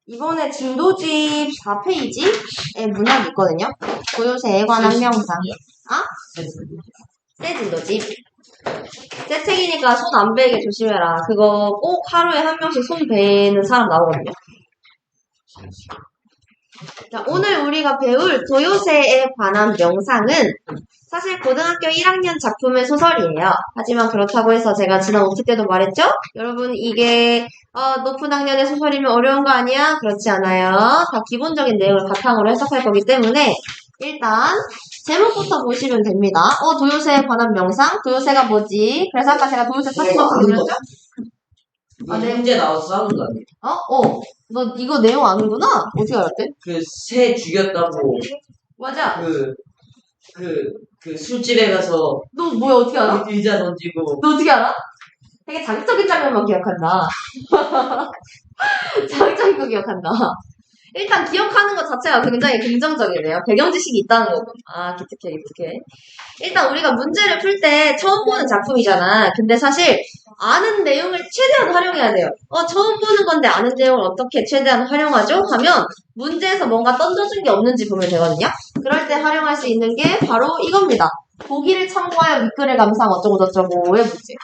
이번에 진도집 4페이지에 문학이 있거든요. 고요새에 관한 명상. 아? 새 진도집. 새 책이니까 손 안 베게 조심해라. 그거 꼭 하루에 한 명씩 손 베는 사람 나오거든요. 자, 오늘 우리가 배울 고요새에 관한 명상은 사실 고등학교 1학년 작품의 소설이에요. 하지만 그렇다고 해서 제가 지난 OT 때도 말했죠? 여러분 이게 높은 학년의 소설이면 어려운 거 아니야? 그렇지 않아요. 다 기본적인 내용을 바탕으로 해석할 거기 때문에 일단 제목부터 보시면 됩니다. 도요새에 관한 명상? 도요새가 뭐지? 그래서 아까 제가 도요새 파트너 보여드렸죠? 네. 문제 나와서 싸운 거 아니에요? 너 이거 내용 아는구나? 어떻게 알았대? 그 새 죽였다고 맞아. 그 술집에 가서 너 뭐야 어떻게 알아? 의자 던지고 너 어떻게 알아? 되게 자극적인 장면만 기억한다. 자극적인 거 기억한다. 일단 기억하는 것 자체가 굉장히 긍정적이네요. 배경 지식이 있다는 거고. 기특해. 일단 우리가 문제를 풀 때 처음 보는 작품이잖아. 근데 사실 아는 내용을 최대한 활용해야 돼요. 처음 보는 건데 아는 내용을 어떻게 최대한 활용하죠? 하면 문제에서 뭔가 던져준 게 없는지 보면 되거든요. 그럴 때 활용할 수 있는 게 바로 이겁니다. 보기를 참고하여 밑글을 감상 어쩌고저쩌고의 문제.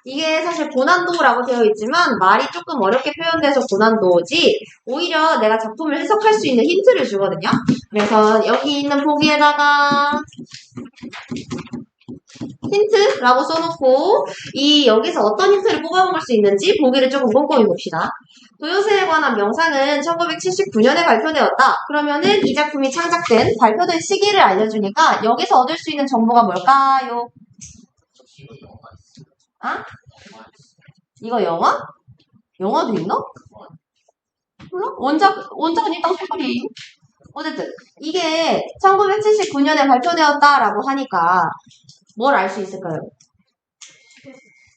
이게 사실 고난도라고 되어 있지만 말이 조금 어렵게 표현돼서 고난도지 오히려 내가 작품을 해석할 수 있는 힌트를 주거든요. 그래서 여기 있는 보기에다가 힌트라고 써놓고 여기서 어떤 힌트를 뽑아먹을 수 있는지 보기를 조금 꼼꼼히 봅시다. 도요새에 관한 명상은 1979년에 발표되었다. 그러면은 이 작품이 창작된 발표된 시기를 알려주니까 여기서 얻을 수 있는 정보가 뭘까요? 이거 영화? 영화도 있나? 몰라? 원작은 일단 소설이. 어쨌든 이게 1979년에 발표되었다라고 하니까 뭘 알 수 있을까요?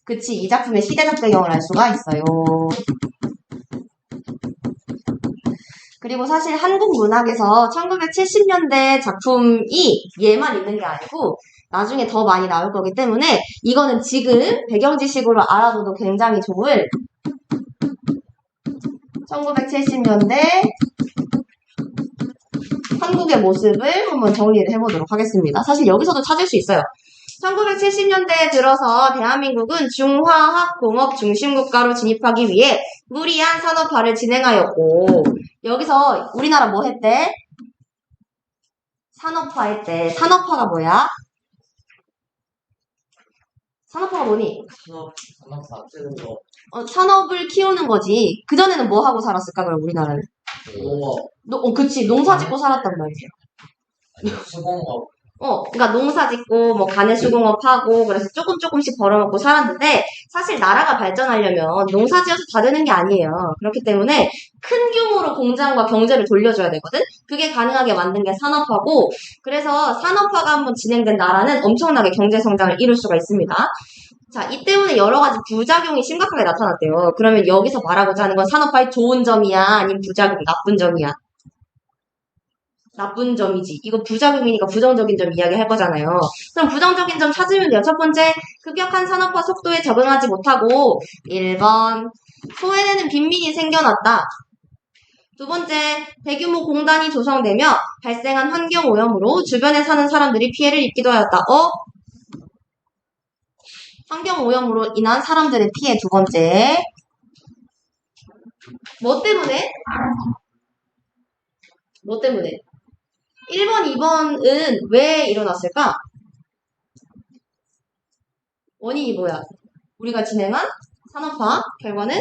그치, 이 작품의 시대적 배경을 알 수가 있어요. 그리고 사실 한국 문학에서 1970년대 작품이 얘만 있는 게 아니고 나중에 더 많이 나올 거기 때문에 이거는 지금 배경 지식으로 알아둬도 굉장히 좋을 1970년대 한국의 모습을 한번 정리를 해보도록 하겠습니다. 사실 여기서도 찾을 수 있어요. 1970년대에 들어서 대한민국은 중화학공업 중심국가로 진입하기 위해 무리한 산업화를 진행하였고 여기서 우리나라 뭐 했대? 산업화했대. 산업화가 뭐야? 산업화가 뭐니? 산업화 쓰는 거 산업을 키우는 거지. 그전에는 뭐 하고 살았을까, 그럼 우리나라는? 농업 그치. 농사 짓고 살았단 말이에요. 수공업 그러니까 농사 짓고, 뭐, 가내수공업 하고, 그래서 조금씩 벌어먹고 살았는데, 사실 나라가 발전하려면 농사 지어서 다 되는 게 아니에요. 그렇기 때문에 큰 규모로 공장과 경제를 돌려줘야 되거든? 그게 가능하게 만든 게 산업화고, 그래서 산업화가 한번 진행된 나라는 엄청나게 경제 성장을 이룰 수가 있습니다. 자, 이 때문에 여러 가지 부작용이 심각하게 나타났대요. 그러면 여기서 말하고자 하는 건 산업화의 좋은 점이야? 아니면 부작용, 나쁜 점이야? 나쁜 점이지. 이거 부작용이니까 부정적인 점 이야기할 거잖아요. 그럼 부정적인 점 찾으면 돼요. 첫 번째, 급격한 산업화 속도에 적응하지 못하고 1번, 소외되는 빈민이 생겨났다. 두 번째, 대규모 공단이 조성되며 발생한 환경오염으로 주변에 사는 사람들이 피해를 입기도 하였다. 환경오염으로 인한 사람들의 피해 두 번째. 뭐 때문에? 1번, 2번은 왜 일어났을까? 원인이 뭐야? 우리가 진행한 산업화 결과는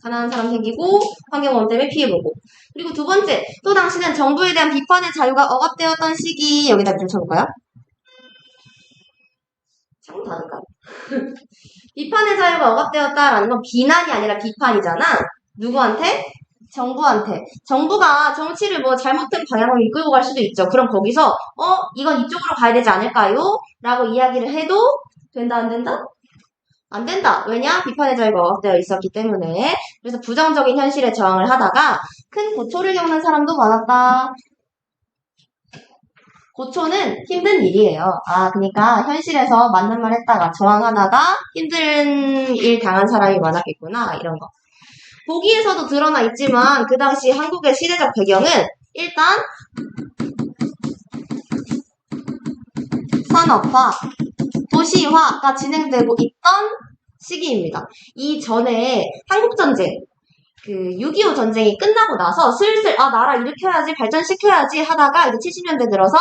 가난한 사람 생기고 환경오염 때문에 피해보고. 그리고 두 번째, 또 당시는 정부에 대한 비판의 자유가 억압되었던 시기. 여기다 좀 쳐볼까요? 창문 닫을까? 비판의 자유가 억압되었다라는 건 비난이 아니라 비판이잖아. 누구한테? 정부한테. 정부가 정치를 뭐 잘못된 방향으로 이끌고 갈 수도 있죠. 그럼 거기서 이건 이쪽으로 가야 되지 않을까요? 라고 이야기를 해도 된다 안 된다? 안 된다. 왜냐? 비판의 자유가 억압되어 있었기 때문에. 그래서 부정적인 현실에 저항을 하다가 큰 고초를 겪는 사람도 많았다. 고초는 힘든 일이에요. 그러니까 현실에서 맞는 말 했다가 저항하다가 힘든 일 당한 사람이 많았겠구나. 이런 거. 보기에서도 드러나 있지만 그 당시 한국의 시대적 배경은 일단 산업화, 도시화가 진행되고 있던 시기입니다. 이전에 한국전쟁, 그 6.25 전쟁이 끝나고 나서 슬슬 나라 일으켜야지 발전시켜야지 하다가 이제 70년대 들어서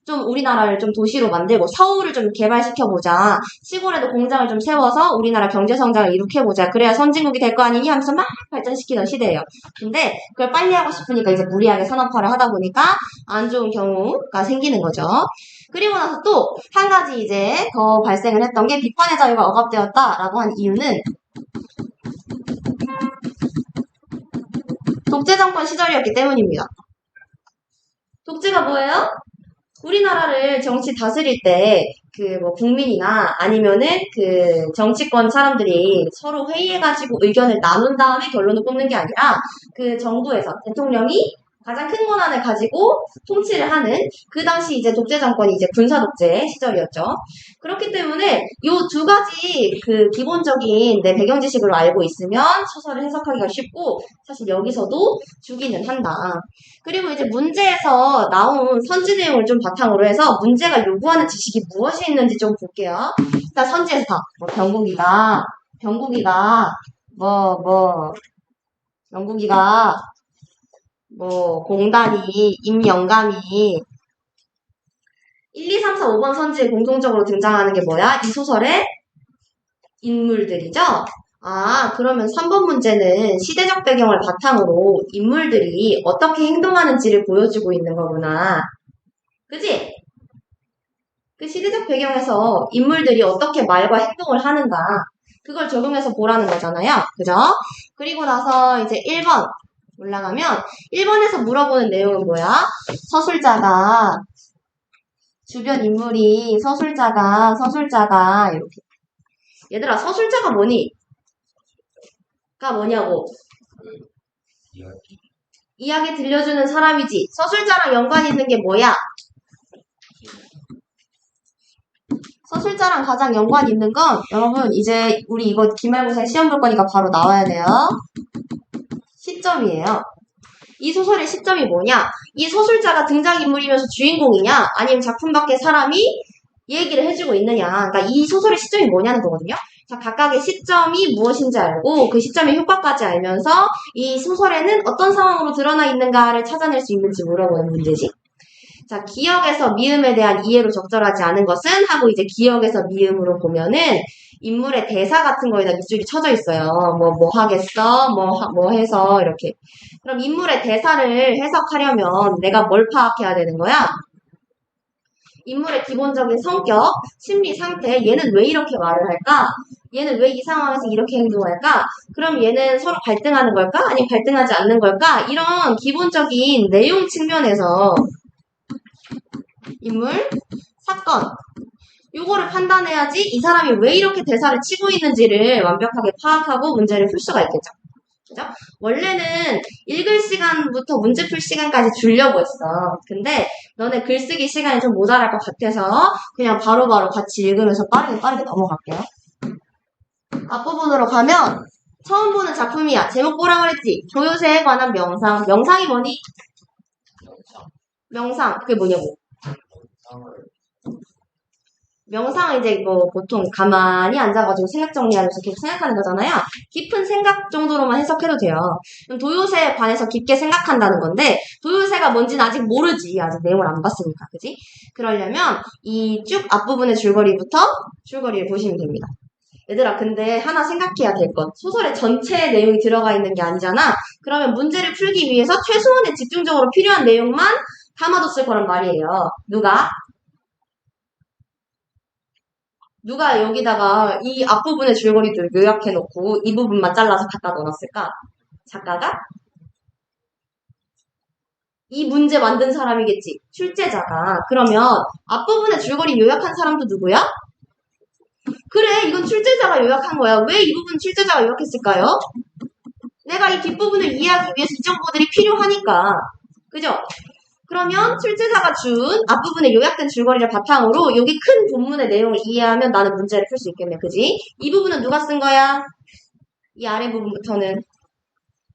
좀 우리나라를 좀 도시로 만들고 서울을 좀 개발시켜보자. 시골에도 공장을 좀 세워서 우리나라 경제성장을 일으켜보자. 그래야 선진국이 될 거 아니니 하면서 막 발전시키던 시대예요. 근데 그걸 빨리 하고 싶으니까 이제 무리하게 산업화를 하다 보니까 안 좋은 경우가 생기는 거죠. 그리고 나서 또 한 가지 이제 더 발생을 했던 게 비판의 자유가 억압되었다라고 한 이유는 독재 정권 시절이었기 때문입니다. 독재가 뭐예요? 우리나라를 정치 다스릴 때 그 뭐 국민이나 아니면은 그 정치권 사람들이 서로 회의해가지고 의견을 나눈 다음에 결론을 뽑는 게 아니라 그 정부에서 대통령이 가장 큰 권한을 가지고 통치를 하는 그 당시 이제 독재 정권이 이제 군사 독재 시절이었죠. 그렇기 때문에 요 두 가지 그 기본적인 내 배경 지식으로 알고 있으면 소설을 해석하기가 쉽고 사실 여기서도 주기는 한다. 그리고 이제 문제에서 나온 선지 내용을 좀 바탕으로 해서 문제가 요구하는 지식이 무엇이 있는지 좀 볼게요. 일단 선지에서 뭐 병국이가 뭐 공단이 임영감이 1, 2, 3, 4, 5번 선지에 공통적으로 등장하는 게 뭐야? 이 소설의 인물들이죠? 그러면 3번 문제는 시대적 배경을 바탕으로 인물들이 어떻게 행동하는지를 보여주고 있는 거구나. 그치? 그 시대적 배경에서 인물들이 어떻게 말과 행동을 하는가. 그걸 적용해서 보라는 거잖아요. 그죠? 그리고 나서 이제 1번 올라가면 1번에서 물어보는 내용은 뭐야? 서술자가 주변 인물이 서술자가 이렇게 얘들아 서술자가 뭐니? 가 뭐냐고 이야기 들려주는 사람이지 서술자랑 연관 있는 게 뭐야? 서술자랑 가장 연관 있는 건 여러분 이제 우리 이거 기말고사 시험 볼 거니까 바로 나와야 돼요. 시점이에요. 이 소설의 시점이 뭐냐? 이 서술자가 등장인물이면서 주인공이냐? 아니면 작품 밖의 사람이 얘기를 해주고 있느냐? 그러니까 이 소설의 시점이 뭐냐는 거거든요. 자, 각각의 시점이 무엇인지 알고 그 시점의 효과까지 알면서 이 소설에는 어떤 상황으로 드러나 있는가를 찾아낼 수 있는지 물어보는 문제지. 자, 기억에서 미음에 대한 이해로 적절하지 않은 것은 하고 이제 기억에서 미음으로 보면은 인물의 대사 같은 거에다 밑줄이 쳐져 있어요. 뭐 하겠어? 뭐 해서 이렇게. 그럼 인물의 대사를 해석하려면 내가 뭘 파악해야 되는 거야? 인물의 기본적인 성격, 심리 상태, 얘는 왜 이렇게 말을 할까? 얘는 왜 이 상황에서 이렇게 행동할까? 그럼 얘는 서로 갈등하는 걸까? 아니면 갈등하지 않는 걸까? 이런 기본적인 내용 측면에서 인물, 사건, 요거를 판단해야지 이 사람이 왜 이렇게 대사를 치고 있는지를 완벽하게 파악하고 문제를 풀 수가 있겠죠. 그죠? 원래는 읽을 시간부터 문제 풀 시간까지 주려고 했어. 근데 너네 글쓰기 시간이 좀 모자랄 것 같아서 그냥 바로바로 같이 읽으면서 빠르게 넘어갈게요. 앞부분으로 가면 처음 보는 작품이야. 제목 보라 그랬지? 조요새에 관한 명상. 명상이 뭐니? 명상. 그게 뭐냐고? 명상은 이제 뭐 보통 가만히 앉아가지고 생각 정리하면서 계속 생각하는 거잖아요. 깊은 생각 정도로만 해석해도 돼요. 그럼 도요새에 관해서 깊게 생각한다는 건데 도요새가 뭔지는 아직 모르지. 아직 내용을 안 봤으니까. 그지? 그러려면 이 쭉 앞부분의 줄거리부터 줄거리를 보시면 됩니다. 얘들아 근데 하나 생각해야 될 건 소설의 전체 내용이 들어가 있는 게 아니잖아. 그러면 문제를 풀기 위해서 최소한의 집중적으로 필요한 내용만 담아뒀을 거란 말이에요. 누가 여기다가 이 앞부분의 줄거리도 요약해놓고 이 부분만 잘라서 갖다 넣어놨을까? 작가가? 이 문제 만든 사람이겠지. 출제자가. 그러면 앞부분의 줄거리 요약한 사람도 누구야? 그래, 이건 출제자가 요약한 거야. 왜 이 부분 출제자가 요약했을까요? 내가 이 뒷부분을 이해하기 위해서 이 정보들이 필요하니까. 그죠? 그러면 출제자가 준 앞부분에 요약된 줄거리를 바탕으로 여기 큰 본문의 내용을 이해하면 나는 문제를 풀 수 있겠네. 그지? 이 부분은 누가 쓴 거야? 이 아래 부분부터는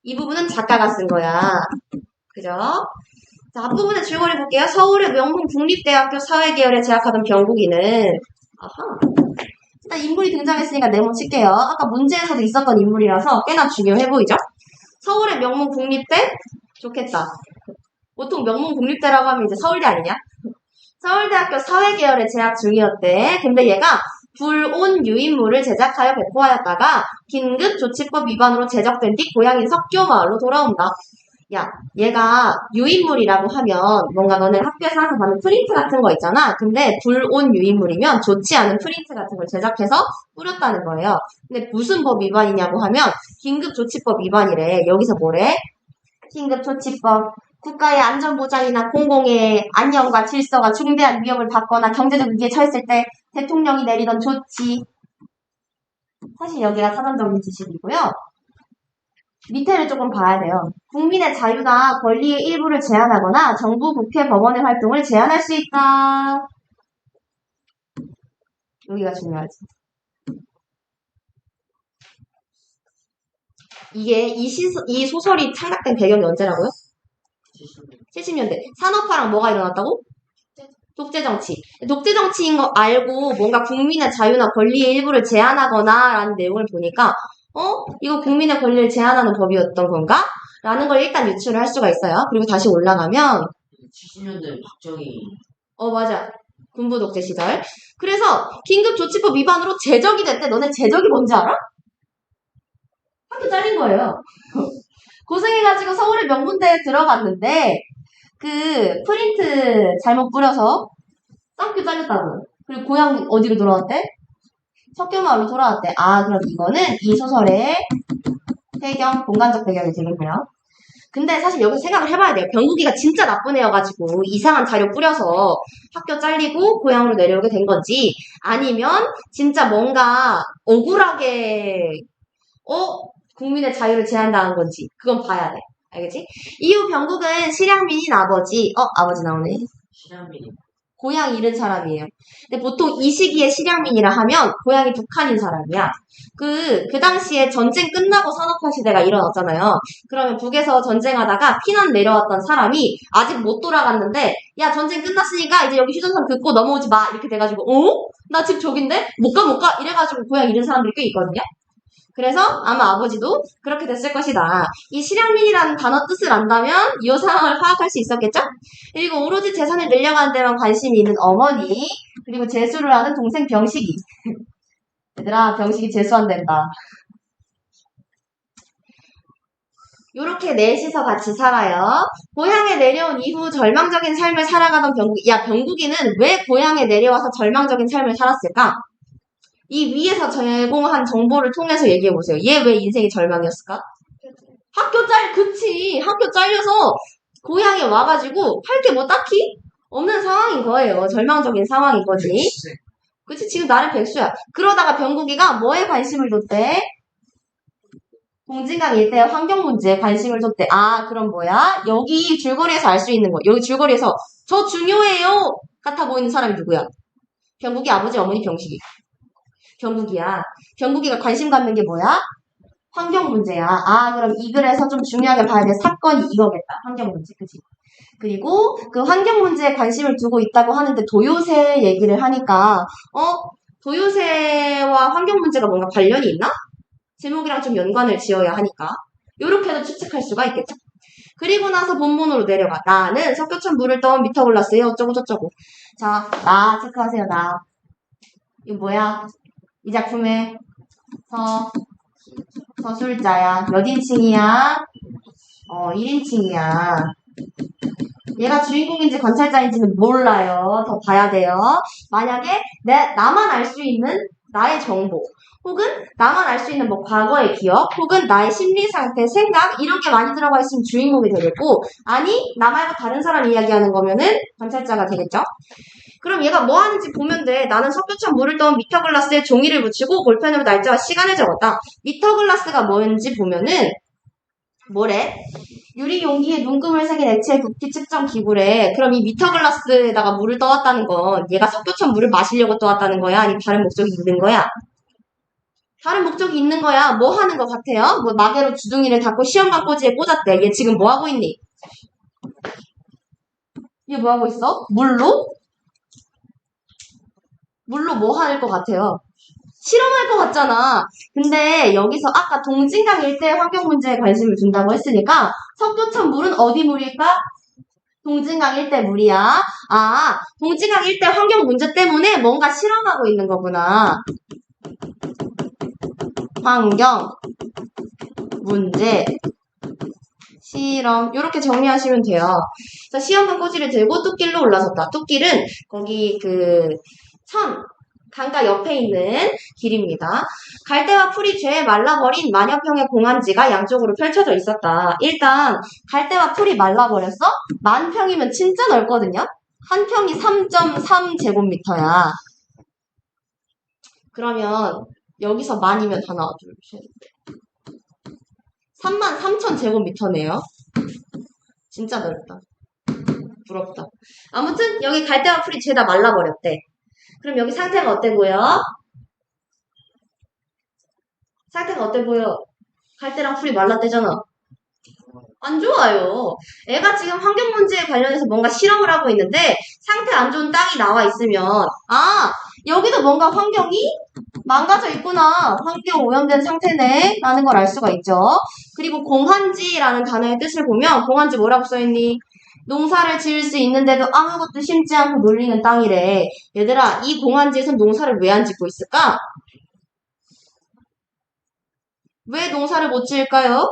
이 부분은 작가가 쓴 거야. 그죠? 자, 앞부분의 줄거리 볼게요. 서울의 명문 국립대학교 사회계열에 재학하던 병국이는, 아하. 일단 인물이 등장했으니까 네모 칠게요. 아까 문제에서도 있었던 인물이라서 꽤나 중요해 보이죠? 서울의 명문 국립대? 좋겠다. 보통 명문 국립대라고 하면 이제 서울대 아니냐? 서울대학교 사회계열에 재학 중이었대. 근데 얘가 불온 유인물을 제작하여 배포하였다가 긴급조치법 위반으로 제적된 뒤 고향인 석교마을로 돌아온다. 야, 얘가 유인물이라고 하면 뭔가 너네 학교에서 항상 받는 프린트 같은 거 있잖아. 근데 불온 유인물이면 좋지 않은 프린트 같은 걸 제작해서 뿌렸다는 거예요. 근데 무슨 법 위반이냐고 하면 긴급조치법 위반이래. 여기서 뭐래? 긴급조치법. 국가의 안전보장이나 공공의 안녕과 질서가 중대한 위협을 받거나 경제적 위기에 처했을 때 대통령이 내리던 조치. 사실 여기가 사전적인 지식이고요. 밑에를 조금 봐야 돼요. 국민의 자유나 권리의 일부를 제한하거나 정부, 국회, 법원의 활동을 제한할 수 있다. 여기가 중요하지. 이게 이 소설이 창작된 배경이 언제라고요? 70년대. 산업화랑 뭐가 일어났다고? 독재정치. 독재정치인 거 알고 뭔가 국민의 자유나 권리의 일부를 제한하거나 라는 내용을 보니까 이거 국민의 권리를 제한하는 법이었던 건가? 라는 걸 일단 유추를 할 수가 있어요. 그리고 다시 올라가면 70년대 박정희. 맞아. 군부 독재 시절. 그래서 긴급조치법 위반으로 제적이 됐대. 너네 제적이 뭔지 알아? 학교 잘린 거예요. 고생해가지고 서울의 명문대에 들어갔는데 그 프린트 잘못 뿌려서 학교 잘렸다고. 그리고 고향 어디로 돌아왔대? 석교마을로 돌아왔대. 아, 그럼 이거는 이 소설의 배경, 공간적 배경이 되겠네요. 근데 사실 여기서 생각을 해봐야 돼요. 병국이가 진짜 나쁜 애여가지고 이상한 자료 뿌려서 학교 잘리고 고향으로 내려오게 된 건지 아니면 진짜 뭔가 억울하게 국민의 자유를 제한당한 건지 그건 봐야 돼. 알겠지? 이후 병국은 실향민인 아버지 아버지 나오네. 실향민이. 고향 잃은 사람이에요. 근데 보통 이 시기에 실향민이라 하면 고향이 북한인 사람이야. 그 당시에 전쟁 끝나고 산업화 시대가 일어났잖아요. 그러면 북에서 전쟁하다가 피난 내려왔던 사람이 아직 못 돌아갔는데, 야, 전쟁 끝났으니까 이제 여기 휴전선 긋고 넘어오지 마. 이렇게 돼가지고, 나 집 저긴데? 못 가. 이래가지고 고향 잃은 사람들이 꽤 있거든요. 그래서 아마 아버지도 그렇게 됐을 것이다. 이 실향민이라는 단어 뜻을 안다면 이 상황을 파악할 수 있었겠죠? 그리고 오로지 재산을 늘려가는 데만 관심이 있는 어머니, 그리고 재수를 하는 동생 병식이. 얘들아, 병식이 재수한댄다. 요렇게 넷이서 같이 살아요. 고향에 내려온 이후 절망적인 삶을 살아가던 병국이. 야, 병국이는 왜 고향에 내려와서 절망적인 삶을 살았을까? 이 위에서 제공한 정보를 통해서 얘기해보세요. 얘 왜 인생이 절망이었을까? 그치. 학교 잘려서 고향에 와가지고 할 게 뭐 딱히 없는 상황인 거예요. 절망적인 상황인 거지. 그치? 지금 나름 백수야. 그러다가 병국이가 뭐에 관심을 뒀대? 공진강 일대의 환경 문제에 관심을 뒀대. 아, 그럼 뭐야? 여기 줄거리에서 알 수 있는 거. 여기 줄거리에서 저 중요해요! 같아 보이는 사람이 누구야? 병국이 아버지, 어머니, 병식이. 병국이야. 병국이가 관심 갖는 게 뭐야? 환경 문제야. 아, 그럼 이 글에서 좀 중요하게 봐야 될 사건이 이거겠다. 환경 문제, 그치? 그리고 그 환경 문제에 관심을 두고 있다고 하는데 도요새 얘기를 하니까 도요새와 환경 문제가 뭔가 관련이 있나? 제목이랑 좀 연관을 지어야 하니까 요렇게도 추측할 수가 있겠죠. 그리고 나서 본문으로 내려가. 나는 석교천 물을 떠온 미터글라스에 어쩌고 저쩌고. 자, 나 체크하세요. 나. 이거 뭐야? 이 작품의 서술자야. 몇 인칭이야? 1인칭이야. 얘가 주인공인지 관찰자인지는 몰라요. 더 봐야 돼요. 만약에 나만 알 수 있는 나의 정보, 혹은 나만 알 수 있는 뭐 과거의 기억, 혹은 나의 심리 상태, 생각 이런 게 많이 들어가 있으면 주인공이 되겠고, 아니 나 말고 다른 사람 이야기하는 거면은 관찰자가 되겠죠. 그럼 얘가 뭐 하는지 보면 돼. 나는 석교천 물을 떠온 미터글라스에 종이를 붙이고 볼펜으로 날짜와 시간을 적었다. 미터글라스가 뭔지 보면은 뭐래? 유리 용기에 눈금을 새긴 액체의 부피 측정 기구래. 그럼 이 미터글라스에다가 물을 떠왔다는 건 얘가 석교천 물을 마시려고 떠왔다는 거야? 아니면 다른 목적이 있는 거야? 다른 목적이 있는 거야. 뭐 하는 거 같아요? 뭐 마개로 주둥이를 닫고 시험관 꼬지에 꽂았대. 얘 지금 뭐 하고 있니? 얘 뭐 하고 있어? 물로? 물로 뭐 할 것 같아요? 실험할 것 같잖아. 근데 여기서 아까 동진강 일대 환경 문제에 관심을 둔다고 했으니까 석교천 물은 어디 물일까? 동진강 일대 물이야. 아, 동진강 일대 환경 문제 때문에 뭔가 실험하고 있는 거구나. 환경 문제 실험 이렇게 정리하시면 돼요. 자, 시험관 꼬지를 들고 뚝길로 올라섰다. 뚝길은 거기 강가 옆에 있는 길입니다. 갈대와 풀이 죄에 말라버린 만여평의 공안지가 양쪽으로 펼쳐져 있었다. 일단 갈대와 풀이 말라버렸어? 만평이면 진짜 넓거든요. 한 평이 3.3제곱미터야. 그러면 여기서 만이면 하나, 둘, 셋, 33,000제곱미터네요. 진짜 넓다. 부럽다. 아무튼 여기 갈대와 풀이 죄다 말라버렸대. 그럼 여기 상태가 어때 보여? 상태가 어때 보여? 갈대랑 풀이 말랐대잖아. 안 좋아요. 애가 지금 환경 문제에 관련해서 뭔가 실험을 하고 있는데 상태 안 좋은 땅이 나와 있으면 아, 여기도 뭔가 환경이 망가져 있구나. 환경 오염된 상태네. 라는 걸 알 수가 있죠. 그리고 공한지라는 단어의 뜻을 보면 공한지 뭐라고 써있니? 농사를 지을 수 있는데도 아무것도 심지 않고 놀리는 땅이래. 얘들아, 이 공한지에선 농사를 왜 안 짓고 있을까? 왜 농사를 못 지을까요?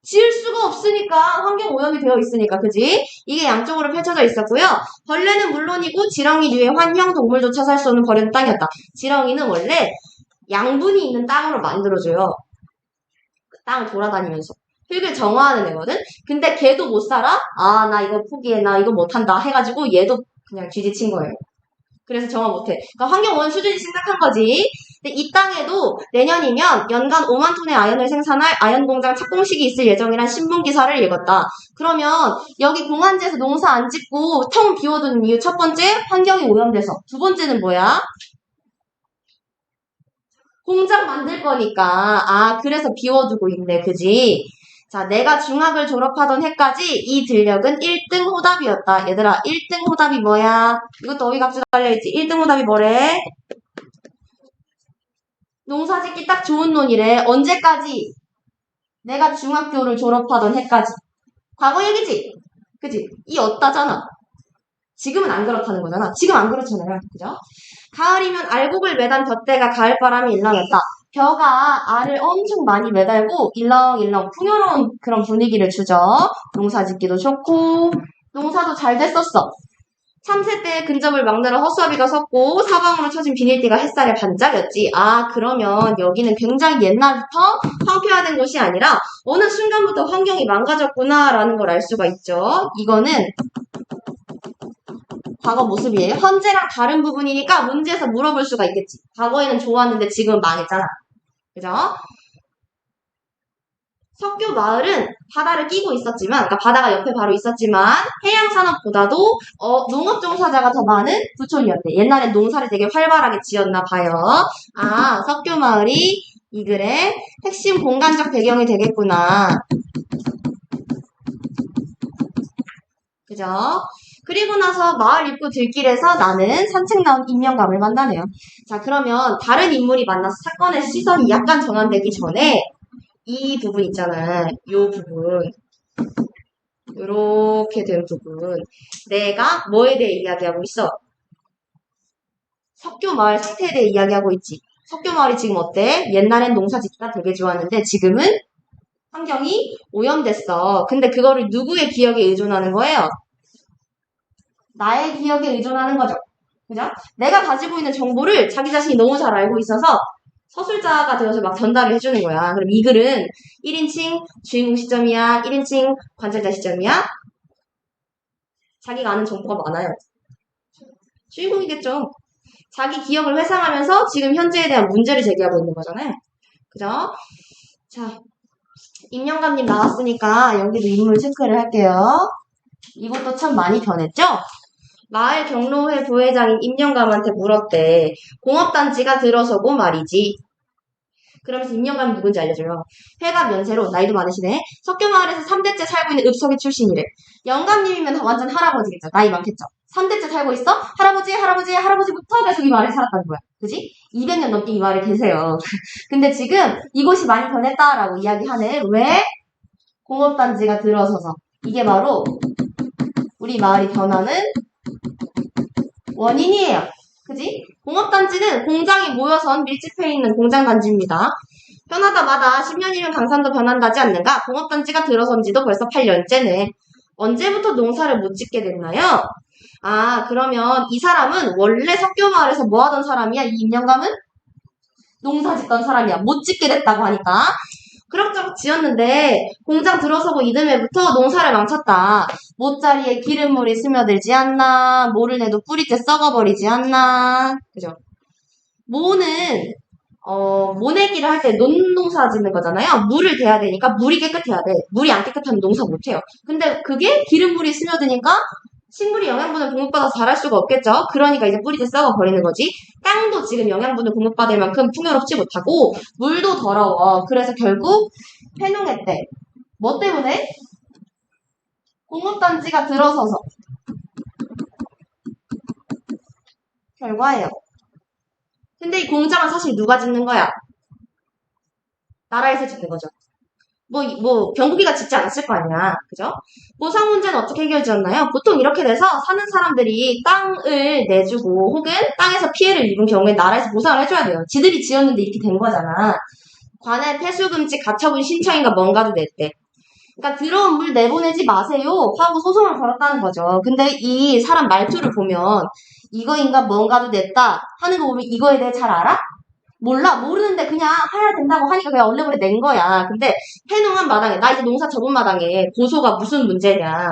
지을 수가 없으니까 환경 오염이 되어 있으니까 그지? 이게 양쪽으로 펼쳐져 있었고요. 벌레는 물론이고 지렁이류의 환형 동물조차 살 수 없는 버려진 땅이었다. 지렁이는 원래 양분이 있는 땅으로 만들어줘요. 땅을 돌아다니면서 흙을 정화하는 애거든? 근데 걔도 못 살아? 아, 나 이거 포기해. 나 이거 못한다 해가지고 얘도 그냥 쥐지친 거예요. 그래서 정화 못해. 그러니까 환경 오염 수준이 심각한 거지. 근데 이 땅에도 내년이면 연간 5만 톤의 아연을 생산할 아연 공장 착공식이 있을 예정이란 신문 기사를 읽었다. 그러면 여기 공한지에서 농사 안 짓고 텅 비워두는 이유 첫 번째, 환경이 오염돼서. 두 번째는 뭐야? 공장 만들 거니까. 아, 그래서 비워두고 있네. 그지? 자, 내가 중학을 졸업하던 해까지 이 들녘은 1등 호답이었다. 얘들아, 1등 호답이 뭐야? 이것도 어휘각주 달려있지. 1등 호답이 뭐래? 농사짓기 딱 좋은 논이래. 언제까지? 내가 중학교를 졸업하던 해까지. 과거 얘기지? 그지? 이 어따잖아. 지금은 안 그렇다는 거잖아. 지금 안 그렇잖아요. 그죠? 가을이면 알곡을 매단 볕대가 가을바람이 일렁였다. 벼가 알을 엄청 많이 매달고 일렁일렁 풍요로운 그런 분위기를 주죠. 농사짓기도 좋고 농사도 잘 됐었어. 참새 때의 근접을 막느라 허수아비가 섰고 사방으로 쳐진 비닐띠가 햇살에 반짝였지. 아, 그러면 여기는 굉장히 옛날부터 황폐화된 곳이 아니라 어느 순간부터 환경이 망가졌구나라는 걸 알 수가 있죠. 이거는 과거 모습이에요. 현재랑 다른 부분이니까 문제에서 물어볼 수가 있겠지. 과거에는 좋았는데 지금은 망했잖아. 그죠? 석교 마을은 바다를 끼고 있었지만, 그러니까 바다가 옆에 바로 있었지만 해양산업보다도 농업종사자가 더 많은 부촌이었대. 옛날엔 농사를 되게 활발하게 지었나 봐요. 아, 석교 마을이 이 글의 핵심 공간적 배경이 되겠구나. 그죠? 그리고 나서 마을 입구 들길에서 나는 산책 나온 임명감을 만나네요. 자, 그러면 다른 인물이 만나서 사건의 시선이 약간 전환되기 전에 이 부분 있잖아. 요 부분. 요렇게 된 부분. 내가 뭐에 대해 이야기하고 있어? 석교 마을 상태에 대해 이야기하고 있지. 석교 마을이 지금 어때? 옛날엔 농사짓기가 되게 좋았는데 지금은 환경이 오염됐어. 근데 그거를 누구의 기억에 의존하는 거예요? 나의 기억에 의존하는 거죠. 그죠? 내가 가지고 있는 정보를 자기 자신이 너무 잘 알고 있어서 서술자가 되어서 막 전달을 해주는 거야. 그럼 이 글은 1인칭 주인공 시점이야? 1인칭 관찰자 시점이야? 자기가 아는 정보가 많아요. 주인공이겠죠. 자기 기억을 회상하면서 지금 현재에 대한 문제를 제기하고 있는 거잖아요. 그죠? 자, 임영감님 나왔으니까 여기도 인물 체크를 할게요. 이것도 참 많이 변했죠? 마을 경로회 부회장인 임영감한테 물었대. 공업단지가 들어서고 말이지. 그러면서 임영감이 누군지 알려줘요. 회갑 연세로 나이도 많으시네. 석교마을에서 3대째 살고 있는 읍석의 출신이래. 영감님이면 완전 할아버지겠죠. 나이 많겠죠. 3대째 살고 있어? 할아버지부터 계속 이 마을에 살았다는 거야. 그지? 200년 넘게 이 마을에 계세요. 근데 지금 이곳이 많이 변했다라고 이야기하는 왜? 공업단지가 들어서서. 이게 바로 우리 마을이 변하는 원인이에요. 그지? 공업단지는 공장이 모여선 밀집해 있는 공장단지입니다. 변하다마다 10년이면 강산도 변한다지 않는가? 공업단지가 들어선 지도 벌써 8년째네. 언제부터 농사를 못 짓게 됐나요? 아, 그러면 이 사람은 원래 석교마을에서 뭐 하던 사람이야? 이 임영감은? 농사 짓던 사람이야. 못 짓게 됐다고 하니까. 그럭저럭 지었는데 공장 들어서고 이듬해부터 농사를 망쳤다. 모짜리에 기름물이 스며들지 않나. 모를 내도 뿌리째 썩어버리지 않나. 그죠? 모는 모내기를 할 때 논농사 짓는 거잖아요. 물을 대야 되니까 물이 깨끗해야 돼. 물이 안 깨끗하면 농사 못해요. 근데 그게 기름물이 스며드니까 식물이 영양분을 공급받아서 자랄 수가 없겠죠. 그러니까 이제 뿌리째 썩어버리는 거지. 땅도 지금 영양분을 공급받을 만큼 풍요롭지 못하고 물도 더러워. 그래서 결국 폐농했대. 뭐 때문에? 공업단지가 들어서서. 결과예요. 근데 이 공장은 사실 누가 짓는 거야? 나라에서 짓는 거죠. 경국이가 짓지 않았을 거 아니야. 그죠? 보상 문제는 어떻게 해결되었나요? 보통 이렇게 돼서 사는 사람들이 땅을 내주고 혹은 땅에서 피해를 입은 경우에 나라에서 보상을 해줘야 돼요. 지들이 지었는데 이렇게 된 거잖아. 관할 폐수금지 가처분 신청인가 뭔가도 냈대. 그러니까 들어온 물 내보내지 마세요 하고 소송을 걸었다는 거죠. 근데 이 사람 말투를 보면 이거인가 뭔가도 냈다 하는 거 보면 이거에 대해 잘 알아? 몰라. 모르는데 그냥 해야 된다고 하니까 그냥 얼레벌레 낸 거야. 근데 해농한 마당에 나 이제 농사 접은 마당에 고소가 무슨 문제냐.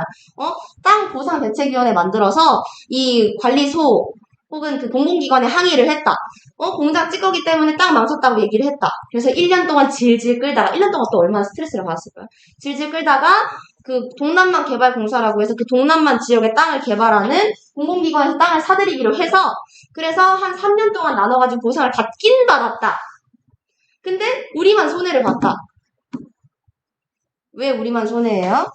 땅 보상 대책위원회 만들어서 이 관리소 혹은 그 공공기관에 항의를 했다. 공장 찌꺼기 때문에 땅 망쳤다고 얘기를 했다. 그래서 1년 동안 질질 끌다가 1년 동안 또 얼마나 스트레스를 받았을까요? 질질 끌다가 그 동남만 개발공사라고 해서 그 동남만 지역의 땅을 개발하는 공공기관에서 땅을 사들이기로 해서 그래서 한 3년 동안 나눠가지고 보상을 받긴 받았다. 근데 우리만 손해를 봤다. 왜 우리만 손해예요?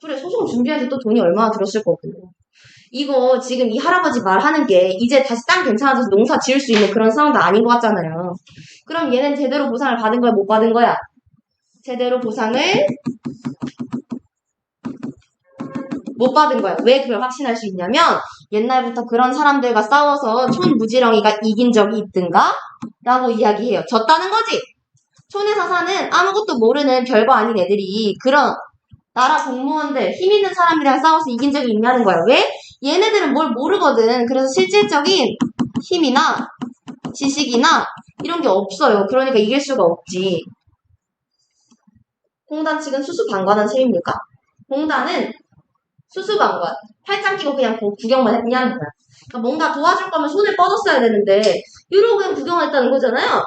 그래, 소송 준비하는데 또 돈이 얼마나 들었을 거고. 이거 지금 이 할아버지 말하는 게 이제 다시 땅 괜찮아져서 농사 지을 수 있는 그런 상황도 아닌 것 같잖아요. 그럼 얘는 제대로 보상을 받은 거야, 못 받은 거야? 제대로 보상을 못 받은 거야. 왜 그걸 확신할 수 있냐면 옛날부터 그런 사람들과 싸워서 촌 무지렁이가 이긴 적이 있든가? 라고 이야기해요. 졌다는 거지. 촌에서 사는 아무것도 모르는 별거 아닌 애들이 그런 나라 공무원들, 힘 있는 사람들이랑 싸워서 이긴 적이 있냐는 거야. 왜? 얘네들은 뭘 모르거든. 그래서 실질적인 힘이나 지식이나 이런 게 없어요. 그러니까 이길 수가 없지. 공단 측은 수수방관한 셈입니까? 공단은 수수방관. 팔짱 끼고 그냥 구경만 했냐는 거야. 그러니까 뭔가 도와줄 거면 손을 뻗었어야 되는데 이러고 그냥 구경했다는 거잖아요.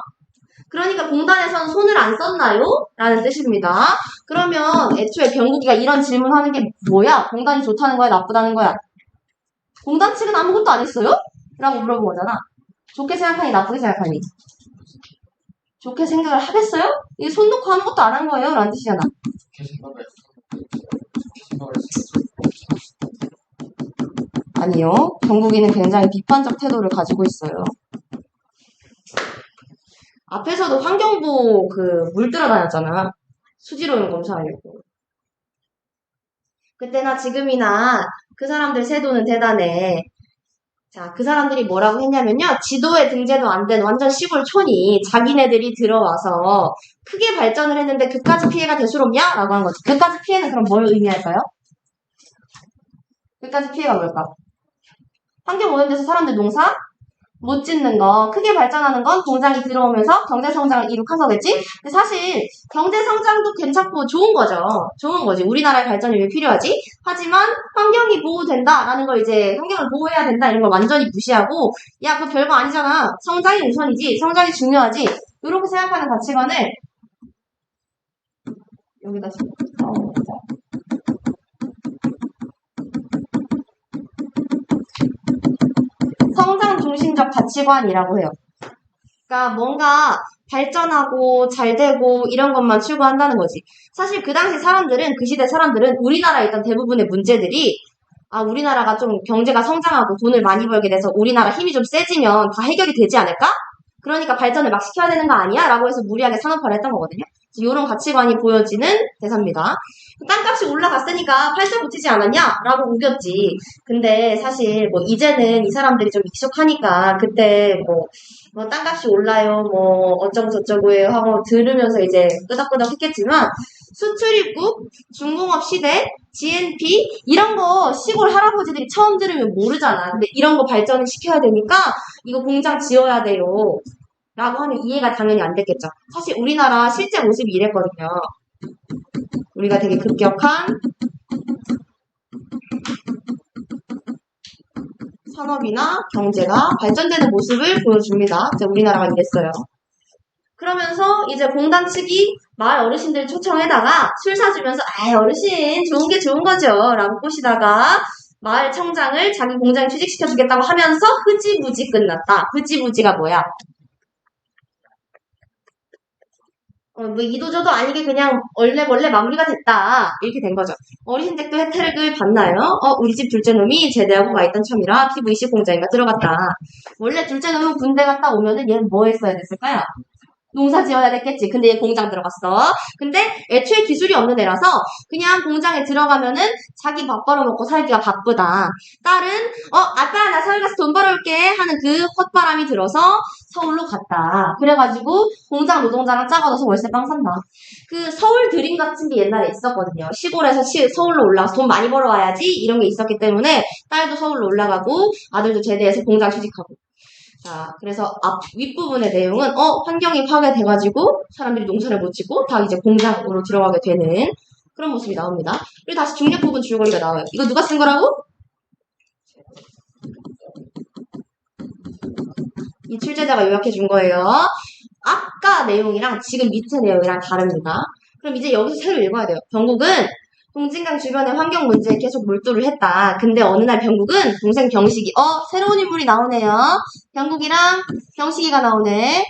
그러니까 공단에서는 손을 안 썼나요? 라는 뜻입니다. 그러면 애초에 병국이가 이런 질문하는 게 뭐야? 공단이 좋다는 거야? 나쁘다는 거야? 공단 측은 아무것도 안 했어요? 라고 물어본 거잖아. 좋게 생각하니 나쁘게 생각하니? 좋게 생각을 하겠어요? 이게 손 놓고 아무것도 안 한 거예요? 라는 뜻이잖아. 아니요. 경국이는 굉장히 비판적 태도를 가지고 있어요. 앞에서도 환경부 물 들어다녔잖아. 수질오염 검사하려고. 그때나 지금이나 그 사람들 세도는 대단해. 자, 그 사람들이 뭐라고 했냐면요. 지도에 등재도 안 된 완전 시골 촌이 자기네들이 들어와서 크게 발전을 했는데 그까지 피해가 대수롭냐? 라고 한 거지. 그까지 피해는 그럼 뭘 의미할까요? 그까지 피해가 뭘까? 환경오염돼서 사람들 농사 못 짓는 거, 크게 발전하는 건 공장이 들어오면서 경제성장을 이룩한 거겠지? 근데 사실 경제성장도 괜찮고 좋은 거죠. 좋은 거지. 우리나라의 발전이 왜 필요하지? 하지만 환경이 보호된다라는 걸 이제 환경을 보호해야 된다 이런 걸 완전히 무시하고 야, 그거 별거 아니잖아. 성장이 우선이지. 성장이 중요하지. 이렇게 생각하는 가치관을 여기다 적어보자. 성장 중심적 가치관이라고 해요. 그러니까 뭔가 발전하고 잘 되고 이런 것만 추구한다는 거지. 사실 그 당시 사람들은, 그 시대 사람들은 우리나라에 있던 대부분의 문제들이 우리나라가 좀 경제가 성장하고 돈을 많이 벌게 돼서 우리나라 힘이 좀 세지면 다 해결이 되지 않을까? 그러니까 발전을 막 시켜야 되는 거 아니야? 라고 해서 무리하게 산업화를 했던 거거든요. 이런 가치관이 보여지는 대사입니다. 땅값이 올라갔으니까 팔자 고치지 않았냐? 라고 우겼지. 근데 사실 뭐 이제는 이 사람들이 좀 익숙하니까 그때 뭐 땅값이 올라요, 뭐 어쩌고 저쩌고예요 하고 들으면서 이제 끄덕끄덕 했겠지만 수출입국, 중공업 시대, GNP 이런 거 시골 할아버지들이 처음 들으면 모르잖아. 근데 이런 거 발전을 시켜야 되니까 이거 공장 지어야 돼요. 라고 하면 이해가 당연히 안 됐겠죠. 사실 우리나라 실제 모습이 이랬거든요. 우리가 되게 급격한 산업이나 경제가 발전되는 모습을 보여줍니다. 이제 우리나라가 이랬어요. 그러면서 이제 공단 측이 마을 어르신들 초청해다가 술 사주면서 어르신 좋은 게 좋은 거죠 라고 꼬시다가 마을 청장을 자기 공장에 취직시켜주겠다고 하면서 흐지부지 끝났다. 흐지부지가 뭐야? 뭐 이도저도 아니게 그냥 얼레벌레 마무리가 됐다. 이렇게 된 거죠. 어르신 댁도 혜택을 받나요? 우리 집 둘째 놈이 제대하고 가 있던 참이라 PVC 공장인가 들어갔다. 원래 둘째 놈은 군대 갔다 오면은 얘는 뭐 했어야 됐을까요? 농사 지어야 됐겠지. 근데 얘 공장 들어갔어. 근데 애초에 기술이 없는 애라서 그냥 공장에 들어가면은 자기 밥 벌어먹고 살기가 바쁘다. 딸은 아빠 나 서울 가서 돈 벌어올게 하는 그 헛바람이 들어서 서울로 갔다. 그래가지고 공장 노동자랑 짝얻어서 월세방 산다. 그 서울 드림 같은 게 옛날에 있었거든요. 시골에서 서울로 올라가서 돈 많이 벌어와야지 이런 게 있었기 때문에 딸도 서울로 올라가고 아들도 제대해서 공장 취직하고. 자, 그래서 윗부분의 내용은 환경이 파괴돼가지고 사람들이 농사를 못 짓고 다 이제 공장으로 들어가게 되는 그런 모습이 나옵니다. 그리고 다시 중력 부분 줄거리가 나와요. 이거 누가 쓴 거라고? 이 출제자가 요약해 준 거예요. 아까 내용이랑 지금 밑에 내용이랑 다릅니다. 그럼 이제 여기서 새로 읽어야 돼요. 병국은 동진강 주변의 환경 문제에 계속 몰두를 했다. 근데 어느 날 병국은 동생 병식이 새로운 인물이 나오네요. 병국이랑 병식이가 나오네.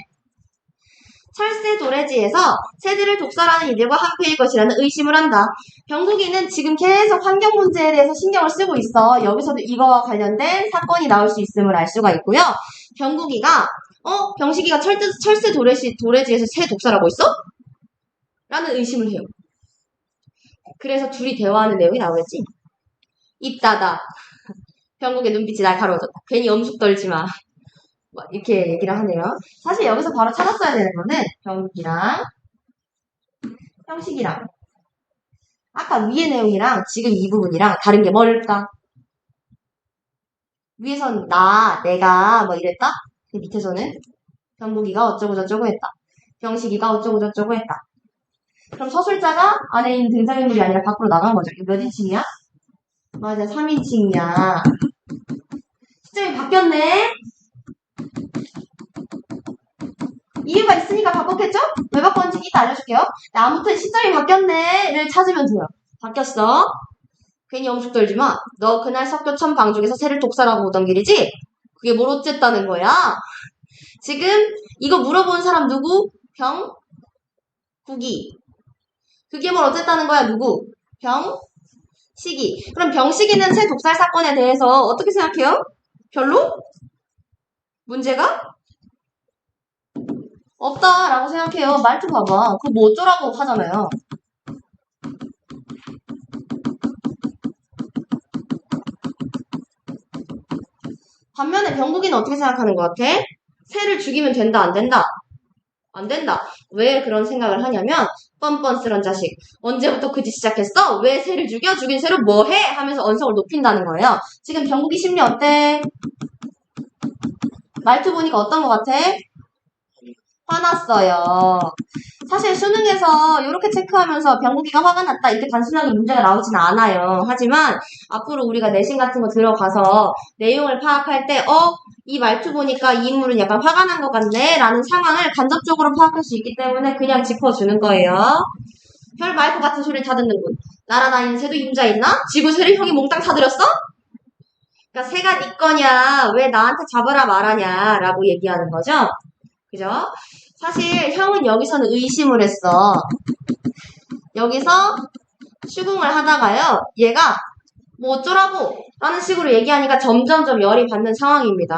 철새 도래지에서 새들을 독살하는 이들과 한패일 것이라는 의심을 한다. 병국이는 지금 계속 환경 문제에 대해서 신경을 쓰고 있어. 여기서도 이거와 관련된 사건이 나올 수 있음을 알 수가 있고요. 병국이가 병식이가 철새 도래지에서 새 독살하고 있어? 라는 의심을 해요. 그래서 둘이 대화하는 내용이 나오겠지? 입 닫아. 병국의 눈빛이 날카로워졌다. 괜히 엄숙 떨지 마. 이렇게 얘기를 하네요. 사실 여기서 바로 찾았어야 되는 거는 병국이랑 형식이랑 아까 위의 내용이랑 지금 이 부분이랑 다른 게 뭘까? 위에선 내가 뭐 이랬다? 그 밑에서는 병국이가 어쩌고 저쩌고 했다. 병식이가 어쩌고 저쩌고 했다. 그럼 서술자가 안에 있는 등장인물이 아니라 밖으로 나간 거죠. 이거 몇 인칭이야? 맞아, 3인칭이야. 시점이 바뀌었네? 이유가 있으니까 바꿨겠죠? 왜 바꿨는지 이따 알려줄게요. 아무튼 시점이 바뀌었네를 찾으면 돼요. 바뀌었어. 괜히 엄숙 떨지 마. 너 그날 석교천 방죽에서 새를 독살하고 오던 길이지? 그게 뭘 어쨌다는 거야? 지금 이거 물어본 사람 누구? 병국이. 그게 뭘 어쨌다는 거야? 누구? 병식이. 그럼 병식이는 새 독살 사건에 대해서 어떻게 생각해요? 별로? 문제가? 없다라고 생각해요. 말투 봐봐. 그거 뭐 어쩌라고 하잖아요. 반면에 병국이는 어떻게 생각하는 것 같아? 새를 죽이면 된다, 안 된다? 안 된다. 왜 그런 생각을 하냐면 뻔뻔스런 자식. 언제부터 그 짓 시작했어? 왜 새를 죽여? 죽인 새로 뭐 해? 하면서 언성을 높인다는 거예요. 지금 병국이 심리 어때? 말투 보니까 어떤 것 같아? 화났어요. 사실 수능에서 이렇게 체크하면서 병국이가 화가 났다 이렇게 단순하게 문제가 나오진 않아요. 하지만 앞으로 우리가 내신 같은 거 들어가서 내용을 파악할 때 이 말투 보니까 이 인물은 약간 화가 난 것 같네 라는 상황을 간접적으로 파악할 수 있기 때문에 그냥 짚어주는 거예요. 별 말고 같은 소리를 다 듣는군. 날아다니는 새도 임자 있나? 지구새를 형이 몽땅 사들였어? 그러니까 새가 네 거냐, 왜 나한테 잡으라 말하냐, 라고 얘기하는 거죠. 그죠? 사실 형은 여기서는 의심을 했어. 여기서 추궁을 하다가요, 얘가 뭐 어쩌라고 라는 식으로 얘기하니까 점점점 열이 받는 상황입니다.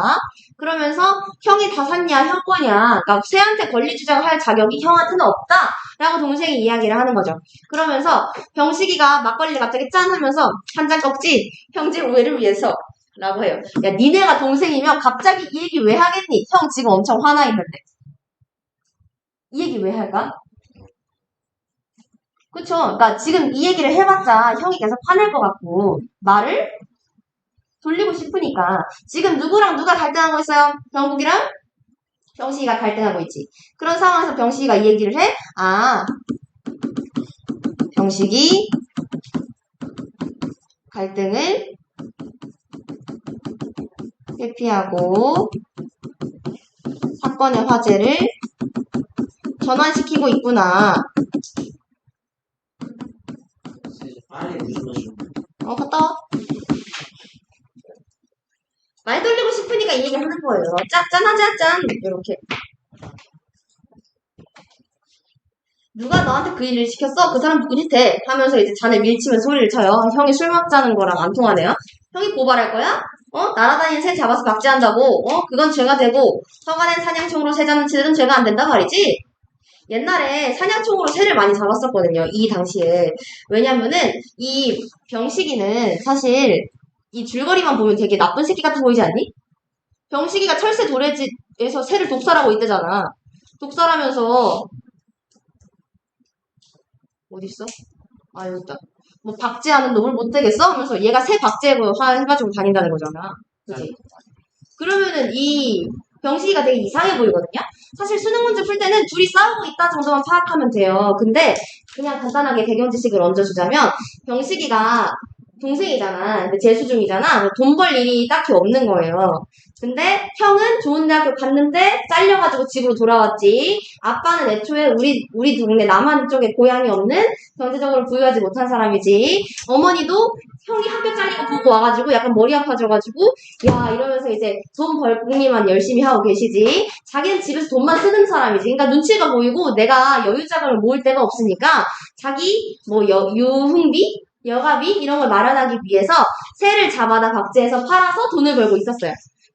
그러면서 형이 다 샀냐, 형 거냐, 그러니까 새한테 권리 주장할 자격이 형한테는 없다 라고 동생이 이야기를 하는 거죠. 그러면서 병식이가 막걸리를 갑자기 짠 하면서 한 잔 꺾지, 형제 우애를 위해서 라고 해요. 야, 니네가 동생이면 갑자기 이 얘기 왜 하겠니? 형 지금 엄청 화나 있는데. 이 얘기 왜 할까? 그쵸? 그러니까 지금 이 얘기를 해봤자 형이 계속 화낼 것 같고 말을 돌리고 싶으니까. 지금 누구랑 누가 갈등하고 있어요? 병국이랑 병식이가 갈등하고 있지. 그런 상황에서 병식이가 이 얘기를 해? 아, 병식이 갈등을 회피하고 사건의 화제를 전환시키고 있구나. 빨리 무슨 갔다 와. 말 돌리고 싶으니까 이 얘기 하는 거예요. 짠하자, 짠. 이렇게. 누가 너한테 그 일을 시켰어? 그 사람 누구지? 대. 하면서 이제 잔을 밀치면 소리를 쳐요. 형이 술 먹자는 거랑 안 통하네요. 형이 고발할 거야? 날아다니는 새 잡아서 박제한다고? 그건 죄가 되고, 허가된 사냥총으로 새 잡는 치들은 죄가 안 된다 말이지? 옛날에 사냥총으로 새를 많이 잡았었거든요. 이 당시에. 왜냐면은, 이 병식이는 사실, 이 줄거리만 보면 되게 나쁜 새끼 같아 보이지 않니? 병식이가 철새 도래지에서 새를 독살하고 있대잖아. 독살하면서, 어딨어? 아, 여기 있다. 뭐, 박제하는 놈을 못 되겠어? 하면서 얘가 새 해가지고 다닌다는 거잖아. 그치? 그러면은 이 병식이가 되게 이상해 보이거든요? 사실 수능 문제 풀 때는 둘이 싸우고 있다 정도만 파악하면 돼요. 근데 그냥 간단하게 배경 지식을 얹어주자면 병식이가 동생이잖아. 근데 재수 중이잖아. 돈 벌 일이 딱히 없는 거예요. 근데 형은 좋은 대학교 갔는데 잘려가지고 집으로 돌아왔지. 아빠는 애초에 우리 동네 남한 쪽에 고향이 없는 경제적으로 부유하지 못한 사람이지. 어머니도 형이 학교 잘리고 보고 와가지고 약간 머리 아파져가지고 야 이러면서 이제 돈 벌 궁리만 열심히 하고 계시지. 자기는 집에서 돈만 쓰는 사람이지. 그러니까 눈치가 보이고 내가 여유 자금을 모을 데가 없으니까 자기 뭐 유흥비? 여가비? 이런 걸 마련하기 위해서 새를 잡아다 박제해서 팔아서 돈을 벌고 있었어요.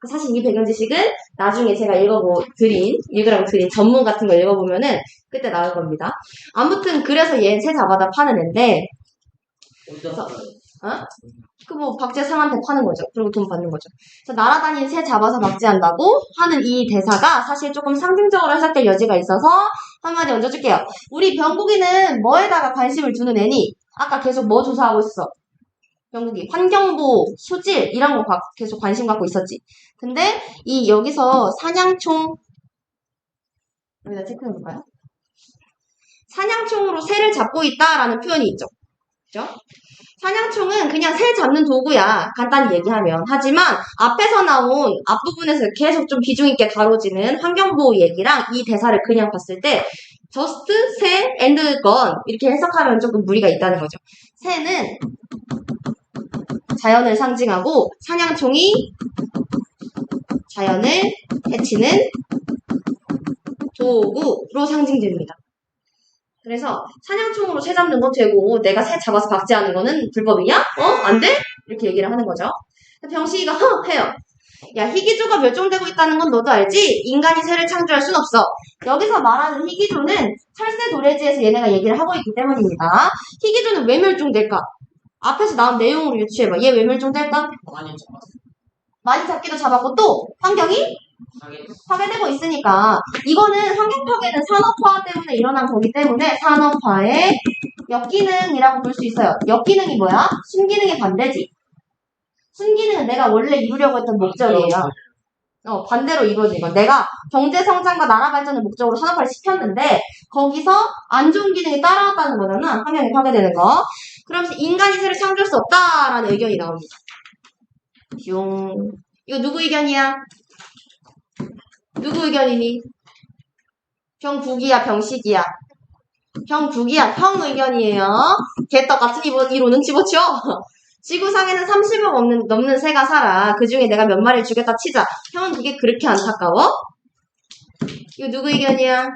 사실 이 배경 지식은 나중에 제가 읽으라고 드린 전문 같은 거 읽어보면은 그때 나올 겁니다. 아무튼 그래서 얘 새 잡아다 파는 앤데 그래서 그 뭐 박제 상한테 파는 거죠. 그리고 돈 받는 거죠. 그래서 날아다니는 새 잡아서 박제한다고 하는 이 대사가 사실 조금 상징적으로 해석될 여지가 있어서 한마디 얹어줄게요. 우리 병국이는 뭐에다가 관심을 두는 애니? 아까 계속 뭐 조사하고 있어? 병국이 환경보호, 수질 이런 거 계속 관심 갖고 있었지. 근데 이 여기서 사냥총 여기다 체크해볼까요? 사냥총으로 새를 잡고 있다라는 표현이 있죠. 그죠? 사냥총은 그냥 새 잡는 도구야. 간단히 얘기하면. 하지만 앞에서 나온 앞부분에서 계속 좀 비중 있게 다뤄지는 환경보호 얘기랑 이 대사를 그냥 봤을 때 just 새 and gun 이렇게 해석하면 조금 무리가 있다는 거죠. 새는 자연을 상징하고 사냥총이 자연을 해치는 도구로 상징됩니다. 그래서 사냥총으로 새 잡는 건 되고 내가 새 잡아서 박제하는 거는 불법이냐? 안 돼? 이렇게 얘기를 하는 거죠. 병식이가 해요. 야, 희귀조가 멸종되고 있다는 건 너도 알지? 인간이 새를 창조할 순 없어. 여기서 말하는 희귀조는 철새 도래지에서 얘네가 얘기를 하고 있기 때문입니다. 희귀조는 왜 멸종될까? 앞에서 나온 내용으로 유추해봐. 얘 왜 멸종될까? 많이 잡기도 잡았고 또 환경이 파괴되고 있으니까 이거는 환경 파괴는 산업화 때문에 일어난 거기 때문에 산업화의 역기능이라고 볼 수 있어요. 역기능이 뭐야? 순기능의 반대지. 순기능은 내가 원래 이루려고 했던 목적이에요. 반대로 이루어진 건 내가 경제 성장과 나라 발전을 목적으로 산업화를 시켰는데 거기서 안 좋은 기능이 따라왔다는 거잖아. 환경이 파괴되는 거. 그러면서 인간이 새를 창조할 수 없다라는 의견이 나옵니다. 이거 누구 의견이야? 누구 의견이니? 병국이야, 병식이야? 병국이야, 형 의견이에요. 개떡 같은 이론은 집어치워. 지구상에는 30억 넘는 새가 살아. 그 중에 내가 몇 마리를 죽였다 치자. 형은 그게 그렇게 안타까워? 이거 누구 의견이야?